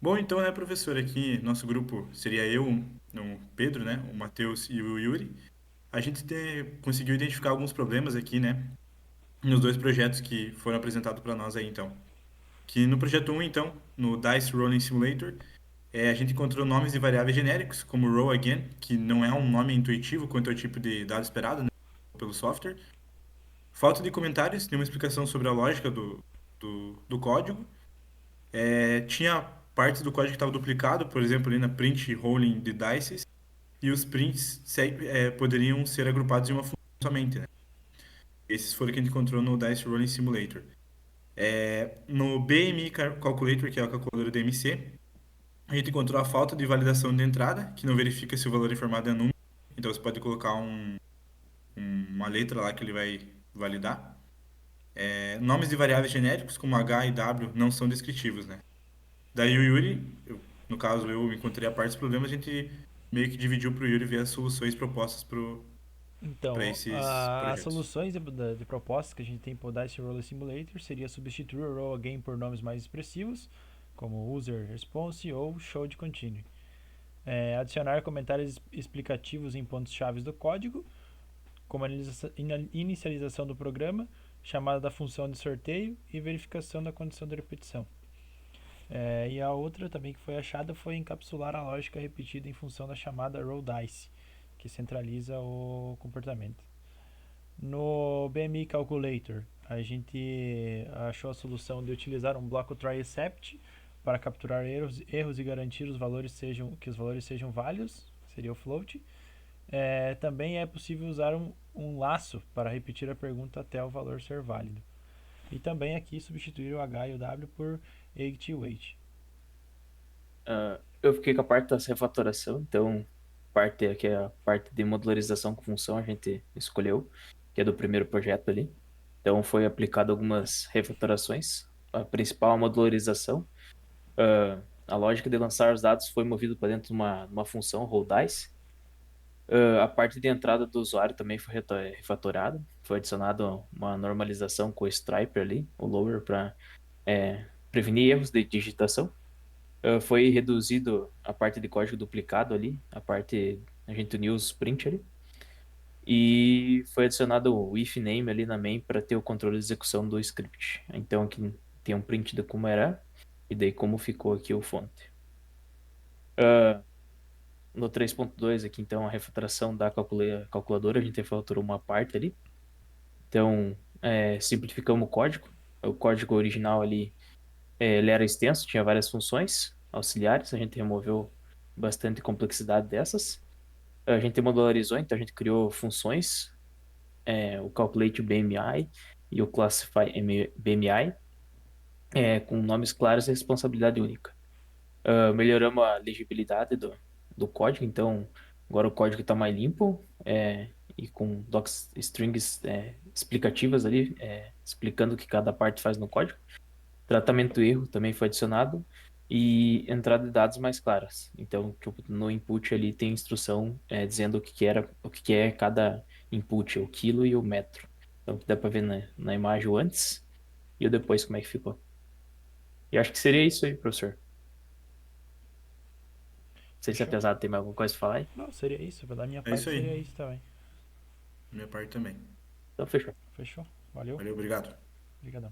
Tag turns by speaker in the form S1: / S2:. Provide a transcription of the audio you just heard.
S1: Bom, então, né, professor, aqui nosso grupo seria eu, o Pedro, né, o Matheus e o Yuri. A gente conseguiu identificar alguns problemas aqui, né, nos dois projetos que foram apresentados para nós aí, então. Que no projeto um, então, no Dice Rolling Simulator, a gente encontrou nomes de variáveis genéricos, como roll again, que não é um nome intuitivo quanto ao tipo de dado esperado, né, pelo software. Falta de comentários, nenhuma explicação sobre a lógica do código. Tinha partes do código que estava duplicado, por exemplo, ali na print rolling de dices, e os prints poderiam ser agrupados em uma função somente, né? Esses foram que a gente encontrou no Dice Rolling Simulator. No BMI Calculator, que é a calculadora do DMC, a gente encontrou a falta de validação de entrada, que não verifica se o valor informado é número. Então você pode colocar uma letra lá que ele vai validar. Nomes de variáveis genéricos, como H e W, não são descritivos, né? Daí o Yuri, no caso eu encontrei a parte dos problemas, a gente meio que dividiu para o Yuri ver as soluções propostas para
S2: Então,
S1: esses
S2: as
S1: projetos.
S2: soluções de propostas que a gente tem para o Dice Roller Simulator seria substituir o Roll Again por nomes mais expressivos, como User Response ou Show de Continue. Adicionar comentários explicativos em pontos chaves do código, como a inicialização do programa, chamada da função de sorteio e verificação da condição de repetição. E a outra também que foi achada foi encapsular a lógica repetida em função da chamada Roll Dice, que centraliza o comportamento. No BMI Calculator, a gente achou a solução de utilizar um bloco try except para capturar erros e garantir que os valores sejam válidos, seria o float. Também é possível usar um laço para repetir a pergunta até o valor ser válido. E também aqui substituir o H e o W por eight e wait.
S3: Eu fiquei com a parte da refatoração, então parte aqui é a parte de modularização com função a gente escolheu, que é do primeiro projeto ali. Então foi aplicado algumas refatorações. A principal é a modularização. A lógica de lançar os dados foi movida para dentro de uma função roll dice. A parte de entrada do usuário também foi refatorada. Foi adicionado uma normalização com o striper ali, o lower, para prevenir erros de digitação. Foi reduzido a parte de código duplicado ali, a gente uniu os print ali, e foi adicionado o if name ali na main para ter o controle de execução do script. Então aqui tem um print de como era e daí como ficou aqui o fonte. No 3.2 aqui então a refatoração da calculadora, a gente refatorou uma parte ali. Então simplificamos o código. O código original ali ele era extenso, tinha várias funções auxiliares, a gente removeu bastante complexidade dessas. A gente modularizou, então a gente criou funções, o Calculate BMI e o Classify BMI, com nomes claros e responsabilidade única. Melhoramos a legibilidade do código, então agora o código está mais limpo e com docs strings explicativas ali, explicando o que cada parte faz no código. Tratamento do erro também foi adicionado e entrada de dados mais claras. Então, tipo, no input ali tem instrução dizendo o que que é cada input, o quilo e o metro. Então, que dá para ver na imagem o antes e o depois como é que ficou. E acho que seria isso aí, professor. Não sei se
S2: Fechou?
S3: apesar de ter mais alguma coisa pra falar aí.
S2: Não, seria isso. Da minha
S1: É isso
S2: parte
S1: aí,
S2: seria isso também.
S1: minha parte também.
S3: Então, fechou.
S2: Fechou? Valeu?
S1: Valeu, obrigado.
S2: Obrigadão.